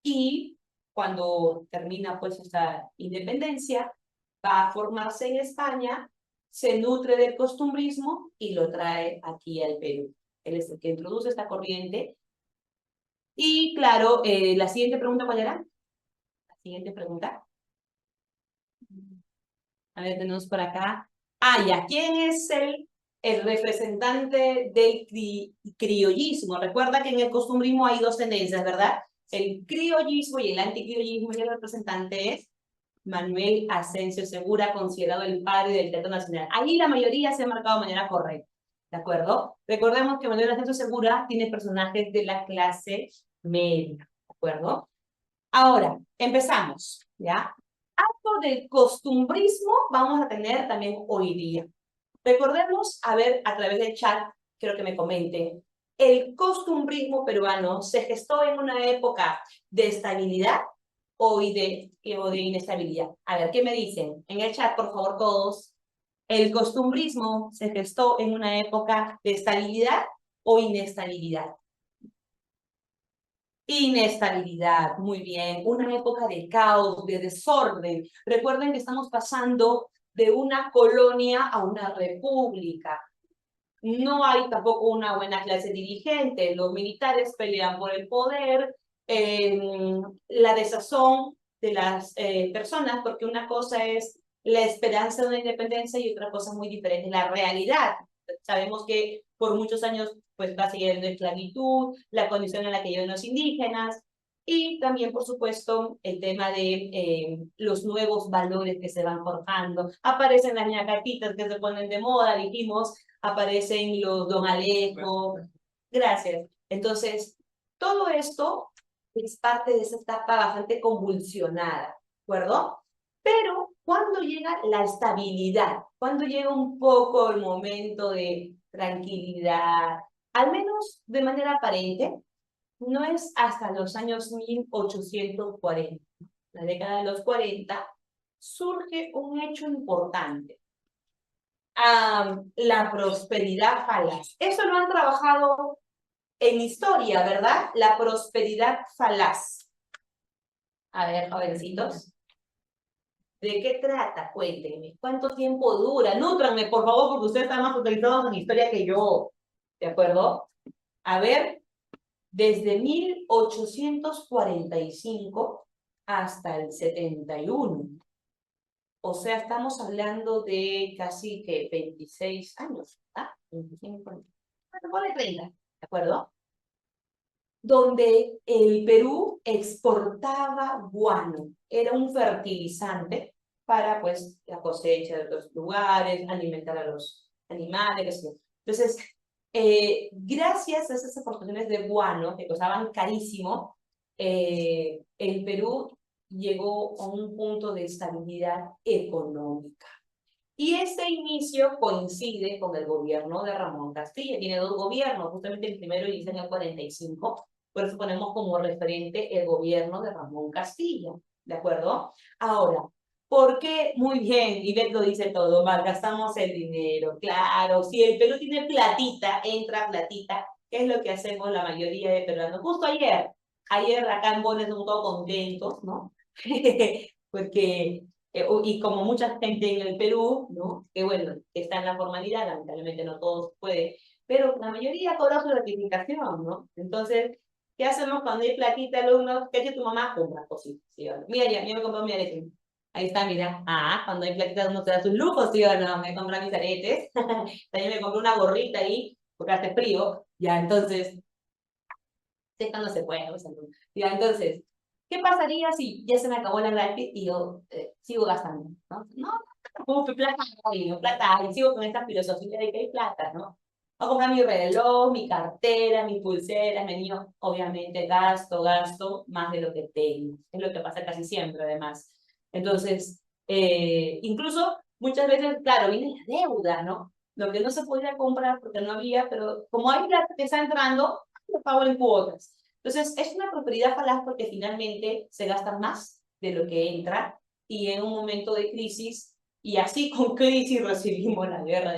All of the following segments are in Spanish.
y cuando termina pues esta independencia, va a formarse en España, se nutre del costumbrismo y lo trae aquí al Perú. Él es el que introduce esta corriente. Y claro, la siguiente pregunta, ¿cuál era? La siguiente pregunta. A ver, tenemos por acá. Ah, ya, ¿quién es el representante del criollismo? Recuerda que en el costumbrismo hay dos tendencias, ¿verdad? El criollismo y el anticriollismo, y el representante es Manuel Asensio Segura, considerado el padre del teatro nacional. Ahí la mayoría se ha marcado de manera correcta, ¿de acuerdo? Recordemos que Manuel Asensio Segura tiene personajes de la clase media, ¿de acuerdo? Ahora, empezamos, ¿ya? Algo del costumbrismo vamos a tener también hoy día. Recordemos, a ver, a través del chat, quiero que me comenten, ¿el costumbrismo peruano se gestó en una época de estabilidad o de inestabilidad? A ver, ¿qué me dicen? En el chat, por favor, todos. ¿El costumbrismo se gestó en una época de estabilidad o inestabilidad? Inestabilidad, muy bien. Una época de caos, de desorden. Recuerden que estamos pasando de una colonia a una república. No hay tampoco una buena clase dirigente. Los militares pelean por el poder, la desazón de las personas, porque una cosa es la esperanza de una independencia y otra cosa muy diferente, la realidad. Sabemos que por muchos años pues va siguiendo esclavitud, la condición en la que viven los indígenas, y también, por supuesto, el tema de los nuevos valores que se van forjando. Aparecen las ñacatitas que se ponen de moda, dijimos, aparecen los Don Alejo. Gracias. Entonces, todo esto es parte de esa etapa bastante convulsionada, ¿de acuerdo? Pero cuando llega la estabilidad, cuando llega un poco el momento de tranquilidad, al menos de manera aparente, no es hasta los años 1840, la década de los 40, surge un hecho importante, la prosperidad falaz. Eso lo han trabajado en historia, ¿verdad? La prosperidad falaz. A ver, jovencitos, ¿de qué trata? Cuéntenme. ¿Cuánto tiempo dura? Nútranme, por favor, porque ustedes están más actualizados en historia que yo. ¿De acuerdo? A ver, desde 1845 hasta el 71. O sea, estamos hablando de casi que 26 años, ¿ah? 25, bueno, ponle 30, ¿de acuerdo? Donde el Perú exportaba guano, era un fertilizante para pues la cosecha de otros lugares, alimentar a los animales. Entonces, gracias a esas exportaciones de guano que costaban carísimo, el Perú llegó a un punto de estabilidad económica. Y ese inicio coincide con el gobierno de Ramón Castilla. Tiene dos gobiernos, justamente el primero inicia en el 45, por eso ponemos como referente el gobierno de Ramón Castilla, ¿de acuerdo? Ahora, ¿por qué? Muy bien, Ivette lo dice todo, malgastamos el dinero, claro, si el Perú tiene platita, entra platita, ¿qué es lo que hacemos la mayoría de peruanos? Justo ayer acá en Bones estamos todos contentos, ¿no? Porque y como mucha gente en el Perú, ¿no? Que bueno, está en la formalidad, lamentablemente no todos pueden, pero la mayoría cobra su gratificación, ¿no? Entonces, ¿qué hacemos cuando hay platita, alumnos? ¿Qué hace tu mamá? Compra cositas, ¿sí o no? Mira, ya me compró mi arete. Ahí está, mira. Ah, cuando hay platita uno se da sus lujos, ¿sí o no? Me compra mis aretes. También me compré una gorrita ahí, porque hace frío. Ya, entonces, esto no se puede, o sea, ya, entonces, ¿qué pasaría si ya se me acabó la gratis y yo sigo gastando? ¿No? No, como que plata hay, no plata hay, sigo con esta filosofía de que hay plata, ¿no? Voy a comprar mi reloj, mi cartera, mi pulsera, mi niño, obviamente gasto más de lo que tengo. Es lo que pasa casi siempre, además. Entonces, incluso muchas veces, claro, viene la deuda, ¿no? Lo que no se podía comprar porque no había, pero como hay plata que está entrando, lo pago en cuotas. Entonces, es una prosperidad falaz porque finalmente se gasta más de lo que entra y en un momento de crisis, y así con crisis recibimos la guerra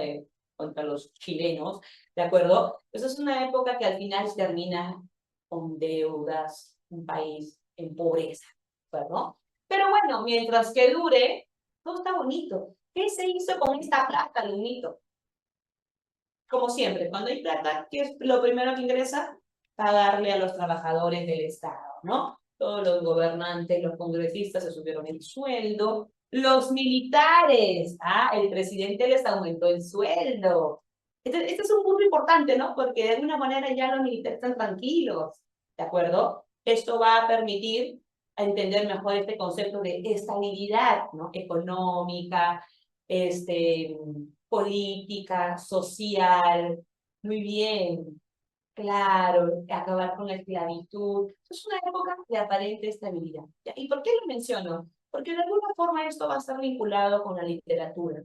contra los chilenos, ¿de acuerdo? Eso es una época que al final termina con deudas, un país en pobreza, ¿verdad? Pero bueno, mientras que dure, todo está bonito. ¿Qué se hizo con esta plata, Lunito? Como siempre, cuando hay plata, ¿qué es lo primero que ingresa? Pagarle a los trabajadores del Estado, ¿no? Todos los gobernantes, los congresistas se subieron el sueldo, los militares, el presidente les aumentó el sueldo. Este es un punto importante, ¿no? Porque de alguna manera ya los militares están tranquilos, ¿de acuerdo? Esto va a permitir entender mejor este concepto de estabilidad, ¿no? Económica, política, social, muy bien, claro, acabar con la esclavitud. Es una época de aparente estabilidad. ¿Ya? ¿Y por qué lo menciono? Porque de alguna forma esto va a estar vinculado con la literatura.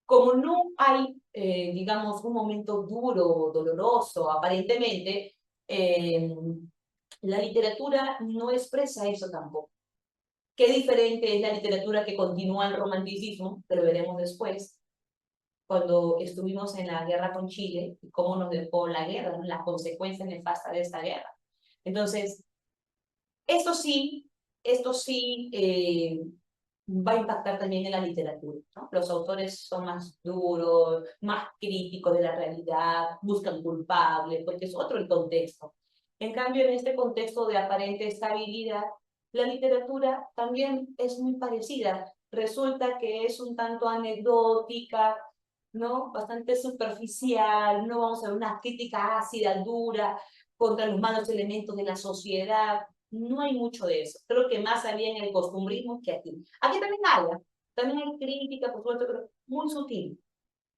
Como no hay, digamos, un momento duro, doloroso, aparentemente, la literatura no expresa eso tampoco. Qué diferente es la literatura que continúa el romanticismo, pero veremos después, cuando estuvimos en la guerra con Chile y cómo nos dejó la guerra, ¿no? Las consecuencias nefastas de esta guerra. Entonces, esto sí va a impactar también en la literatura, ¿no? Los autores son más duros, más críticos de la realidad, buscan culpables, porque es otro el contexto. En cambio, en este contexto de aparente estabilidad, la literatura también es muy parecida. Resulta que es un tanto anecdótica, ¿no? Bastante superficial, no vamos a ver una crítica ácida, dura, contra los malos elementos de la sociedad. No hay mucho de eso. Creo que más había en el costumbrismo que aquí. Aquí también hay crítica, por supuesto, pero muy sutil,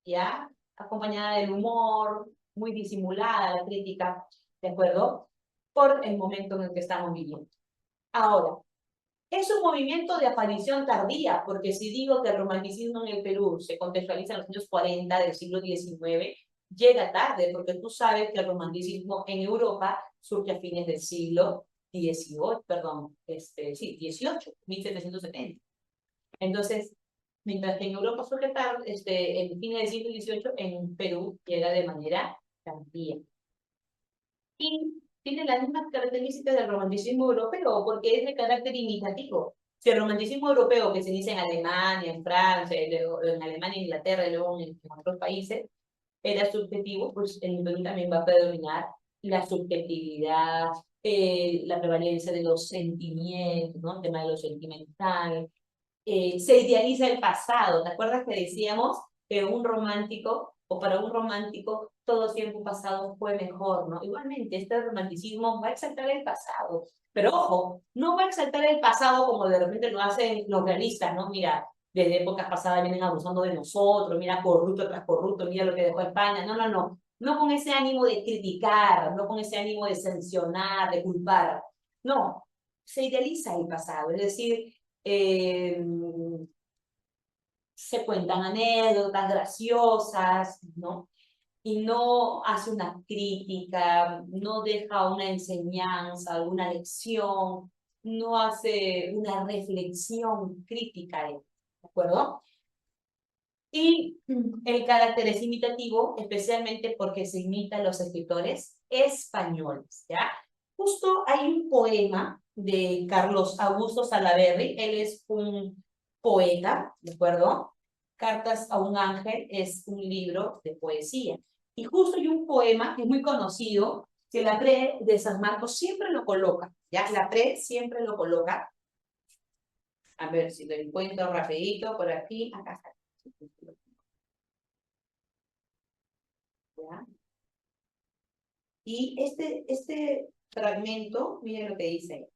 ¿ya? Acompañada del humor, muy disimulada la crítica, ¿de acuerdo? Por el momento en el que estamos viviendo. Ahora, es un movimiento de aparición tardía, porque si digo que el romanticismo en el Perú se contextualiza en los años 40 del siglo XIX, llega tarde, porque tú sabes que el romanticismo en Europa surge a fines del siglo XVIII, perdón, sí, XVIII, 1770. Entonces, mientras que en Europa surge tarde, en fines del siglo XVIII, en Perú llega de manera tardía. Y tiene las mismas características del romanticismo europeo, porque es de carácter imitativo. Si el romanticismo europeo, que se inicia en Alemania, en Francia, luego en Alemania, Inglaterra, y luego en otros países, era subjetivo, pues en el Perú también va a predominar la subjetividad, la prevalencia de los sentimientos, ¿no? El tema de lo sentimental. Se idealiza el pasado. ¿Te acuerdas que decíamos que un romántico, o para un romántico, todo tiempo pasado fue mejor, ¿no? Igualmente, este romanticismo va a exaltar el pasado. Pero ojo, no va a exaltar el pasado como de repente lo hacen los realistas, ¿no? Mira, desde épocas pasadas vienen abusando de nosotros, mira, corrupto tras corrupto, mira lo que dejó España. No, no, no. No con ese ánimo de criticar, no con ese ánimo de sancionar, de culpar. No, se idealiza el pasado. Es decir, eh, se cuentan anécdotas graciosas, ¿no? Y no hace una crítica, no deja una enseñanza, alguna lección, no hace una reflexión crítica, ¿de acuerdo? Y el carácter es imitativo, especialmente porque se imita a los escritores españoles, ¿ya? Justo hay un poema de Carlos Augusto Salaverry, él es un poeta, ¿de acuerdo? Cartas a un ángel es un libro de poesía. Y justo hay un poema que es muy conocido, que la PRE de San Marcos siempre lo coloca, ¿ya? La PRE siempre lo coloca. A ver si lo encuentro rapidito por aquí. Acá está. ¿Ya? Y este fragmento, miren lo que dice.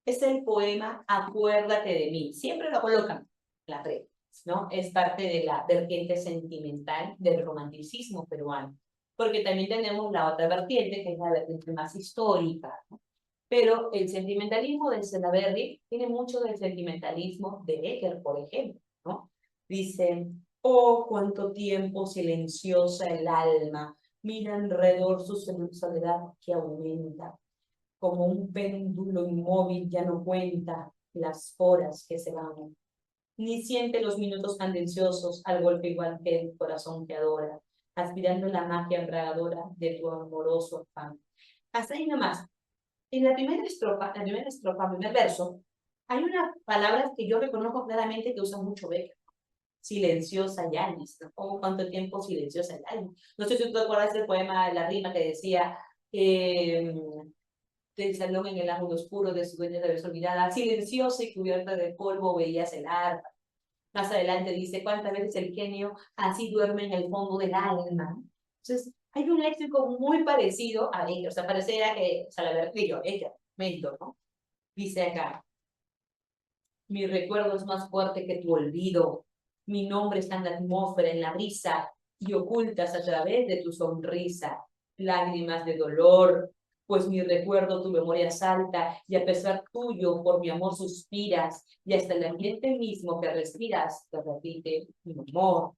Es el poema Acuérdate de mí. Siempre lo colocan la red, ¿no? Es parte de la vertiente sentimental del romanticismo peruano. Porque también tenemos la otra vertiente, que es la vertiente más histórica, ¿no? Pero el sentimentalismo de Salaverry tiene mucho del sentimentalismo de Becker, por ejemplo, ¿no? Dicen, oh, cuánto tiempo silenciosa el alma, mira alrededor su soledad que aumenta, como un péndulo inmóvil ya no cuenta las horas que se van, ni siente los minutos cadenciosos al golpe igual que el corazón que adora, aspirando la magia embriagadora de tu amoroso afán. Hasta ahí nomás. En la primera estrofa, primer verso, hay unas palabras que yo reconozco claramente que usan mucho Becker. Silenciosa Yanis, ¿no? ¿Cómo cuánto tiempo silenciosa Yanis? No sé si tú te acuerdas del poema de la rima que decía del salón en el ángulo oscuro de su dueña de vez olvidada, silenciosa y cubierta de polvo veías el arpa. Más adelante dice, ¿cuántas veces el genio así duerme en el fondo del alma? Entonces, hay un léxico muy parecido a ella, o sea, pareciera que, o sea, la verdad, digo, ella, mento, ¿no? Dice acá, mi recuerdo es más fuerte que tu olvido, mi nombre está en la atmósfera, en la brisa, y ocultas a través de tu sonrisa lágrimas de dolor, pues mi recuerdo tu memoria salta, y a pesar tuyo, por mi amor suspiras, y hasta el ambiente mismo que respiras te repite mi amor.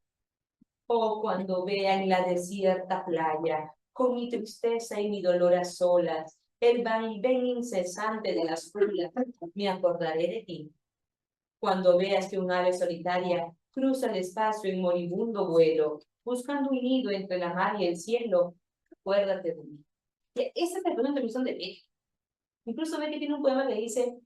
Oh, cuando vea en la desierta playa, con mi tristeza y mi dolor a solas, el vaivén incesante de las olas, me acordaré de ti. Cuando veas que un ave solitaria cruza el espacio en moribundo vuelo, buscando un nido entre la mar y el cielo, acuérdate de mí. Y esa es la introducción de Beck. Incluso Beck tiene un poema que dice,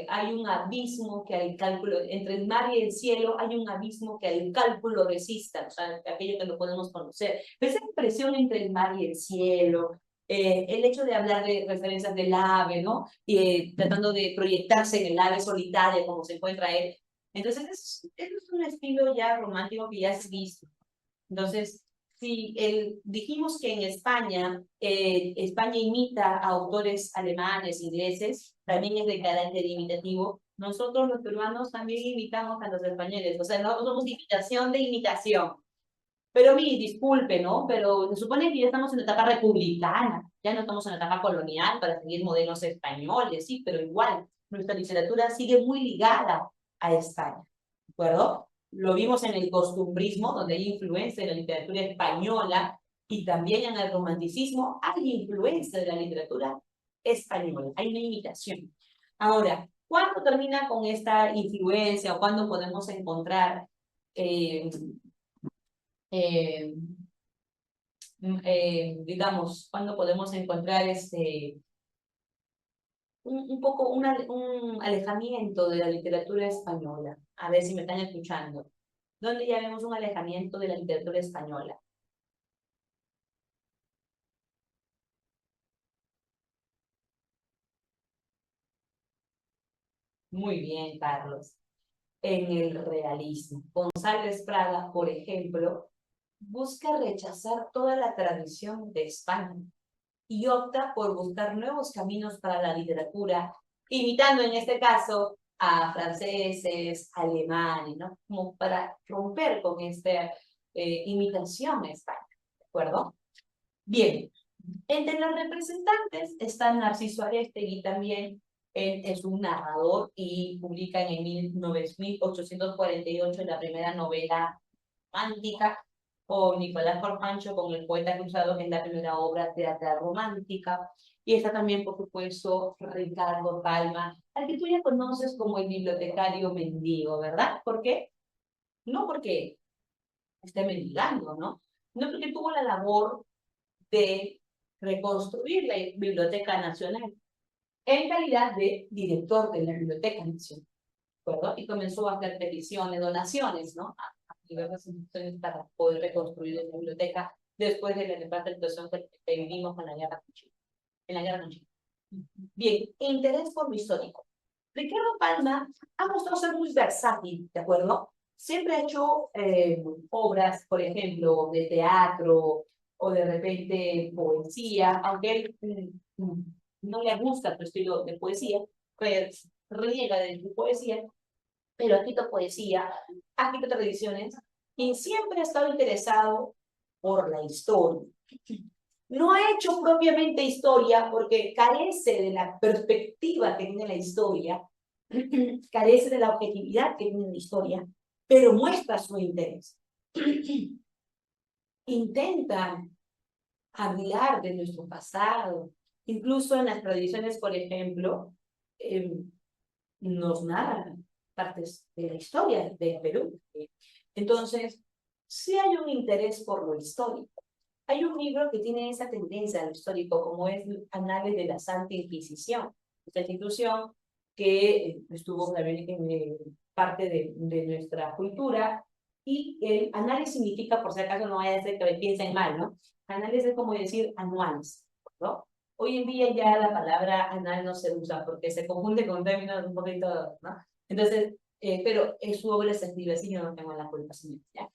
hay un abismo que al cálculo, entre el mar y el cielo hay un abismo que al cálculo resista, o sea, aquello que no podemos conocer. Pero esa impresión entre el mar y el cielo, el hecho de hablar de referencias del ave, ¿no? Y tratando de proyectarse en el ave solitaria como se encuentra él. Entonces, es un estilo ya romántico que ya se ha visto. Entonces, si dijimos que en España, España imita a autores alemanes, ingleses, también es de carácter imitativo, nosotros los peruanos también imitamos a los españoles, o sea, no somos imitación de imitación. Pero mi disculpe, ¿no? Pero se supone que ya estamos en la etapa republicana, ya no estamos en la etapa colonial para seguir modelos españoles, sí, pero igual, nuestra literatura sigue muy ligada a España, ¿de acuerdo? Lo vimos en el costumbrismo, donde hay influencia de la literatura española, y también en el romanticismo hay influencia de la literatura española, hay una imitación. Ahora, ¿cuándo termina con esta influencia o cuándo podemos encontrar eh, digamos, cuándo podemos encontrar un poco un alejamiento de la literatura española? A ver si me están escuchando. ¿Dónde ya vemos un alejamiento de la literatura española? Muy bien, Carlos. En el realismo. González Prada, por ejemplo, busca rechazar toda la tradición de España y opta por buscar nuevos caminos para la literatura, imitando en este caso a franceses, alemanes, ¿no? Como para romper con esta imitación a España, ¿de acuerdo? Bien, entre los representantes está Narciso Arestegui también. Él es un narrador y publica en 1848 la primera novela romántica, o Nicolás Corpancho con El poeta cruzado, que es la primera obra teatral romántica. Y está también, por supuesto, Ricardo Palma, al que tú ya conoces como el bibliotecario mendigo, ¿verdad? ¿Por qué? No porque esté mendigando, ¿no? No porque tuvo la labor de reconstruir la Biblioteca Nacional en calidad de director de la Biblioteca Nacional, ¿de acuerdo? Y comenzó a hacer peticiones, donaciones, ¿no? A diversas instituciones para poder reconstruir la biblioteca después de la nefasta situación que vivimos con la guerra con Chile, en la guerra con Chile. Bien, interés por lo histórico. Ricardo Palma ha mostrado ser muy versátil, ¿de acuerdo? Siempre ha hecho obras, por ejemplo, de teatro o de repente poesía, aunque él no le gusta tu estilo de poesía, pues reniega de tu poesía, pero ha escrito poesía, ha escrito tradiciones y siempre ha estado interesado por la historia. No ha hecho propiamente historia porque carece de la perspectiva que tiene la historia, carece de la objetividad que tiene la historia, pero muestra su interés. Intenta hablar de nuestro pasado, incluso en las tradiciones, por ejemplo, nos narran partes de la historia del Perú. Entonces, sí hay un interés por lo histórico. Hay un libro que tiene esa tendencia al histórico, como es Anales de la Santa Inquisición. Esta institución que estuvo también en parte de nuestra cultura, y el análisis significa, por si acaso no vaya a ser que piensen mal, ¿no? Análisis es como decir anuales, ¿no? Hoy en día ya la palabra anal no se usa porque se confunde con términos un poquito, ¿no? Entonces, pero su obra se escribe así, yo no tengo la culpa, ¿ya?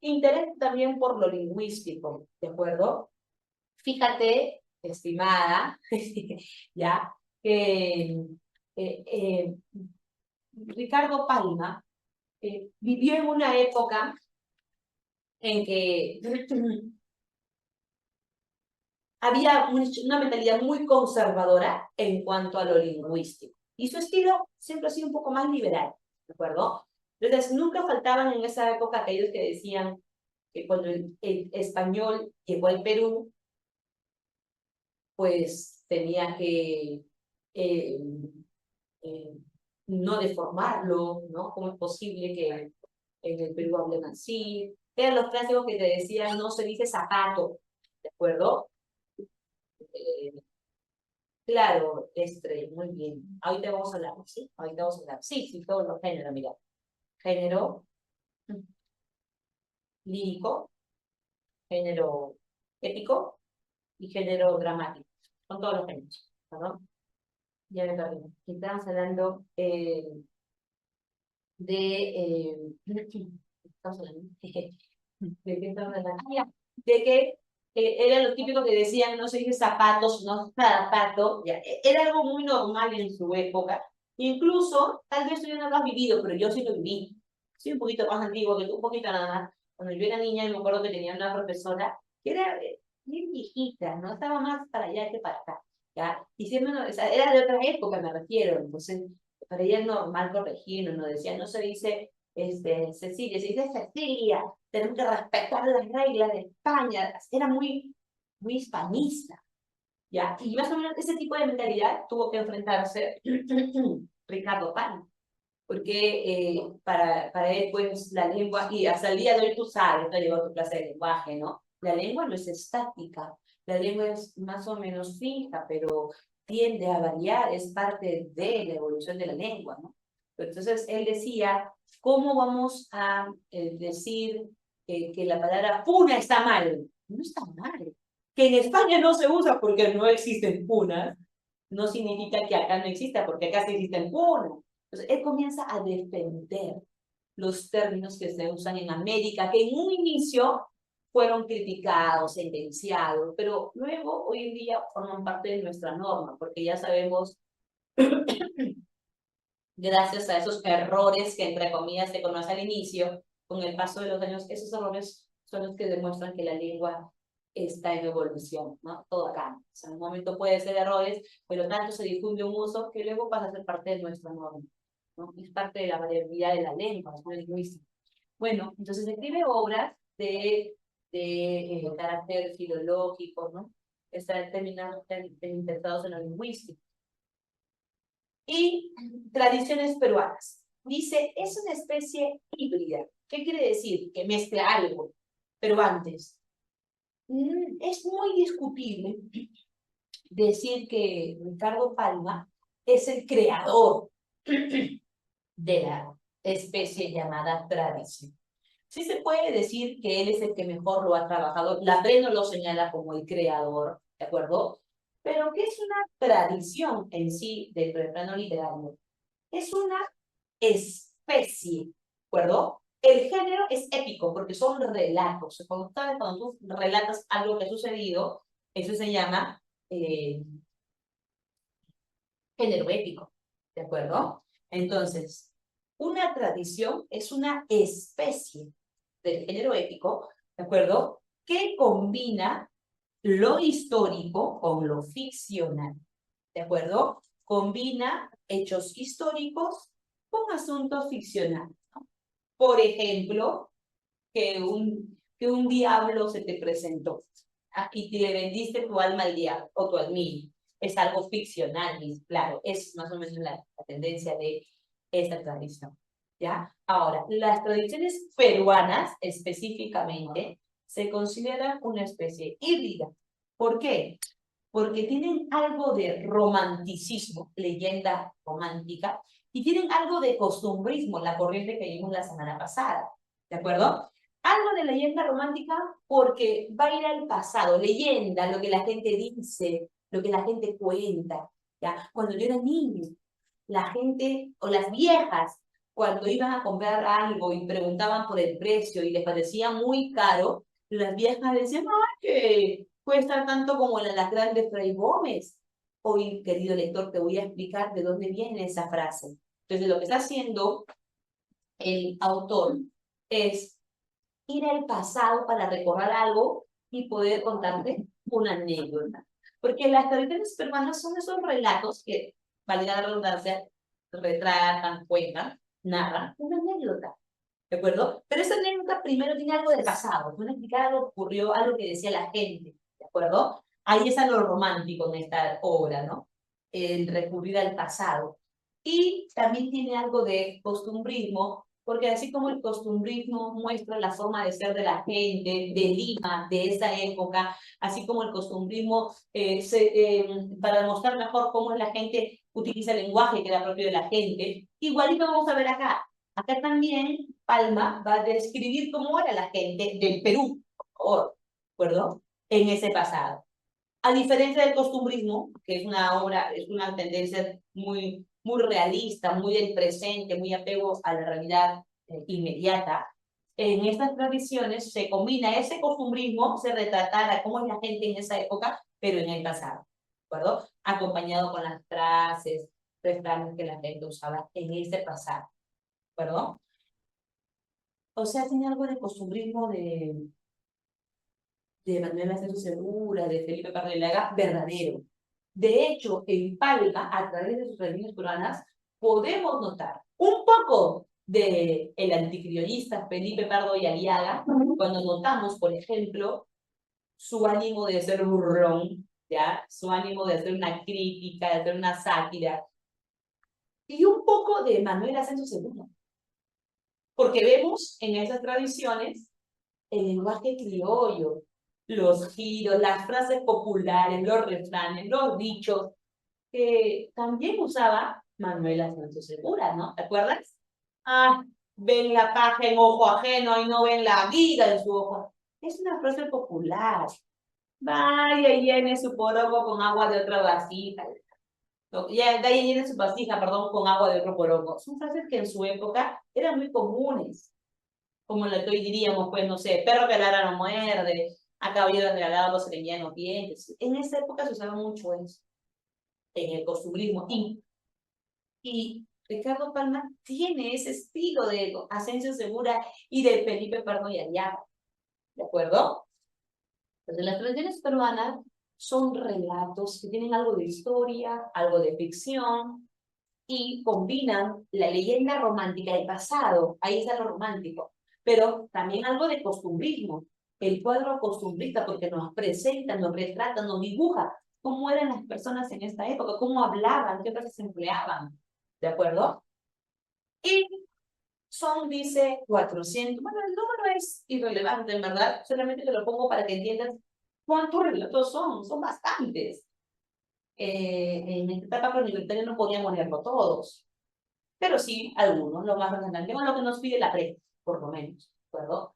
Interés también por lo lingüístico, ¿de acuerdo? Fíjate, estimada, ya, que Ricardo Palma vivió en una época en que había una mentalidad muy conservadora en cuanto a lo lingüístico. Y su estilo siempre ha sido un poco más liberal, ¿de acuerdo? Entonces, nunca faltaban en esa época aquellos que decían que cuando el español llegó al Perú, pues tenía que eh, eh, no deformarlo, ¿no? ¿Cómo es posible que en el Perú hablen así? Eran los clásicos que te decían, no se dice zapato, ¿de acuerdo? Eh, claro, muy bien. Ahorita vamos a hablar, ¿sí? Ahorita vamos a hablar. Sí, sí, todos los géneros, mira. Género lírico, género épico y género dramático. Son todos los géneros, ¿no? Ya me perdí. Estamos hablando estamos hablando de qué estamos hablando. Ah, ya. De que eran los típicos que decían no se dice zapatos, no zapato, ya. Era algo muy normal en su época. Incluso, tal vez tú ya no lo has vivido, pero yo sí lo viví. Soy un poquito más antiguo que tú, un poquito nada más. Cuando yo era niña, me acuerdo que tenía una profesora que era bien viejita, no estaba más para allá que para acá. ¿Ya? Y siempre, o sea, era de otra época, me refiero. Entonces, para ella es normal corregirnos, nos decía, no se dice Cecilia, se dice Cecilia, tenemos que respetar las reglas de España. Era muy, muy hispanista, ¿ya? Y más o menos ese tipo de mentalidad tuvo que enfrentarse Ricardo Pan, porque para él, pues, la lengua, y hasta el día de hoy tú sabes, te llegó a tu clase de lenguaje, ¿no? La lengua no es estática, la lengua es más o menos fija, pero tiende a variar, es parte de la evolución de la lengua, ¿no? Entonces, él decía, ¿cómo vamos a decir que la palabra puna está mal? No está mal. Que en España no se usa porque no existen punas, no significa que acá no exista, porque acá sí existen punas. Entonces, él comienza a defender los términos que se usan en América, que en un inicio fueron criticados, sentenciados, pero luego, hoy en día, forman parte de nuestra norma, porque ya sabemos, gracias a esos errores que, entre comillas, se conoce al inicio, con el paso de los años, esos errores son los que demuestran que la lengua está en evolución, ¿no? Todo cambia. O sea, en un momento puede ser errores, pero tanto se difunde un uso que luego pasa a ser parte de nuestra norma, ¿no? Es parte de la variabilidad de la lengua, es muy lingüística. Bueno, entonces escribe obras de carácter filológico, ¿no? Están terminados, interesados en la lingüística. Y tradiciones peruanas. Dice, es una especie híbrida. ¿Qué quiere decir? Que mezcla algo. Pero antes, es muy discutible decir que Ricardo Palma es el creador de la especie llamada tradición. Sí se puede decir que él es el que mejor lo ha trabajado. La no lo señala como el creador, ¿de acuerdo? Pero ¿qué es una tradición en sí del plano literario? Es una especie, ¿de acuerdo? El género es épico porque son relatos. Cuando tú relatas algo que ha sucedido, eso se llama género épico, ¿de acuerdo? Entonces, una tradición es una especie del género épico, ¿de acuerdo? Que combina lo histórico con lo ficcional, ¿de acuerdo? Combina hechos históricos con asuntos ficcionales, ¿no? Por ejemplo, que un diablo se te presentó y te le vendiste tu alma al diablo o tu almillo. Es algo ficcional, y claro, es más o menos la tendencia de esta tradición. ¿Ya? Ahora, las tradiciones peruanas específicamente se consideran una especie híbrida. ¿Por qué? Porque tienen algo de romanticismo, leyenda romántica, y tienen algo de costumbrismo, la corriente que vimos la semana pasada, ¿de acuerdo? Algo de leyenda romántica porque va a ir al pasado, leyenda, lo que la gente dice, lo que la gente cuenta, ¿ya? Cuando yo era niño, la gente, o las viejas, cuando iban a comprar algo y preguntaban por el precio y les parecía muy caro, las viejas decían, ¡ay, que cuesta tanto como el alacrán de Fray Gómez! Hoy, querido lector, te voy a explicar de dónde viene esa frase. Entonces, lo que está haciendo el autor es ir al pasado para recordar algo y poder contarte una anécdota. Porque las tradiciones peruanas son esos relatos que, valga la redundancia, retratan, cuentan, narran una anécdota. ¿De acuerdo? Pero esa anécdota primero tiene algo del pasado, van a explicar algo que ocurrió, algo que decía la gente, ¿de acuerdo? Ahí está lo romántico en esta obra, ¿no? El recurrir al pasado. Y también tiene algo de costumbrismo, porque así como el costumbrismo muestra la forma de ser de la gente, de Lima, de esa época, así como el costumbrismo, para demostrar mejor cómo la gente utiliza el lenguaje que era propio de la gente, igualito vamos a ver acá. Acá también Palma va a describir cómo era la gente del Perú, por favor, ¿de acuerdo? En ese pasado. A diferencia del costumbrismo, que es una obra, es una tendencia muy realista, muy del presente, muy apego a la realidad inmediata, en estas tradiciones se combina ese costumbrismo, se retratará cómo es la gente en esa época, pero en el pasado, ¿de acuerdo? Acompañado con las frases, refranes que la gente usaba en ese pasado, ¿de acuerdo? O sea, tiene algo de costumbrismo de Manuel Ascenso Segura, de Felipe Pardilaga, verdadero. De hecho, en Palma, a través de sus reuniones peruanas, podemos notar un poco de el anticriolista Felipe Pardo y Aliaga, cuando notamos, por ejemplo, su ánimo de ser burrón, ¿ya? Su ánimo de hacer una crítica, de hacer una sátira, y un poco de Manuel Ascenso Segura. Porque vemos en esas tradiciones el lenguaje criollo, los giros, las frases populares, los refranes, los dichos, que también usaba Manuel Ascenso Segura, ¿no? ¿Te acuerdas? Ah, ven la paja en ojo ajeno y no ven la vida en su ojo. Es una frase popular. Vaya y llene su poroco con agua de otra vasija. Ya, vaya y llene su vasija, perdón, con agua de otro poroco. Son frases que en su época eran muy comunes, como lo que hoy diríamos, pues, no sé, perro que ladra no muerde, a caballo regalado se le envían los dientes. En esa época se usaba mucho eso, en el costumbrismo. Y Ricardo Palma tiene ese estilo de Asensio Segura y de Felipe Pardo y Aliaga, ¿de acuerdo? Entonces, las tradiciones peruanas son relatos que tienen algo de historia, algo de ficción, y combinan la leyenda romántica del pasado, ahí está lo romántico, pero también algo de costumbrismo, el cuadro costumbrista, porque nos presenta, nos retrata, nos dibuja cómo eran las personas en esta época, cómo hablaban, qué frases se empleaban, ¿de acuerdo? Y son, dice, 400, bueno, el número es irrelevante, en verdad, solamente te lo pongo para que entiendas cuántos relatos son bastantes. En esta etapa universitaria no podíamos leerlo todos, pero sí algunos, lo más relevante, o lo que nos pide la PRE, por lo menos, ¿de acuerdo?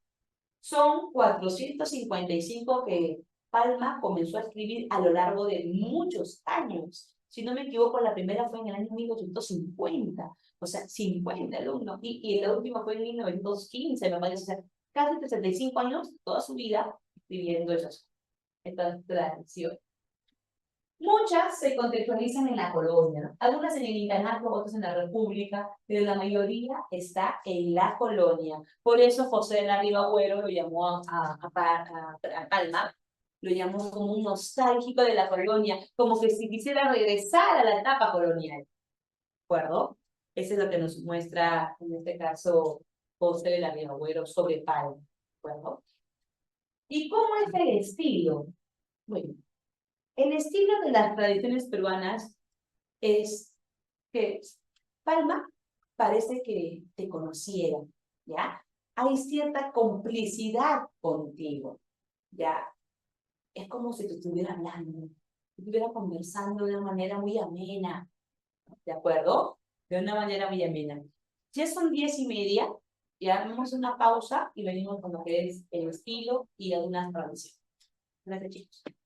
Son 455 que Palma comenzó a escribir a lo largo de muchos años. Si no me equivoco, la primera fue en el año 1850, o sea, 50 alumnos, y la última fue en 1915, me parece, o sea, casi 65 años, toda su vida, escribiendo estas tradiciones. Muchas se contextualizan en la colonia, ¿no? Algunas en el internato, otras en la república, pero la mayoría está en la colonia. Por eso José de la Ribagüero lo llamó a Palma, lo llamó como un nostálgico de la colonia, como que si quisiera regresar a la etapa colonial, ¿de acuerdo? Eso es lo que nos muestra, en este caso, José de la Ribagüero sobre Palma, ¿de acuerdo? ¿Y cómo es el estilo? Bueno, el estilo de las tradiciones peruanas es que Palma parece que te conociera, ¿ya? hay cierta complicidad contigo, ¿ya? Es como si te estuviera hablando, te estuviera conversando de una manera muy amena, ¿de acuerdo? De una manera muy amena. Ya son 10:30, ya vamos a una pausa y venimos con lo que es el estilo y algunas tradiciones. Gracias, chicos.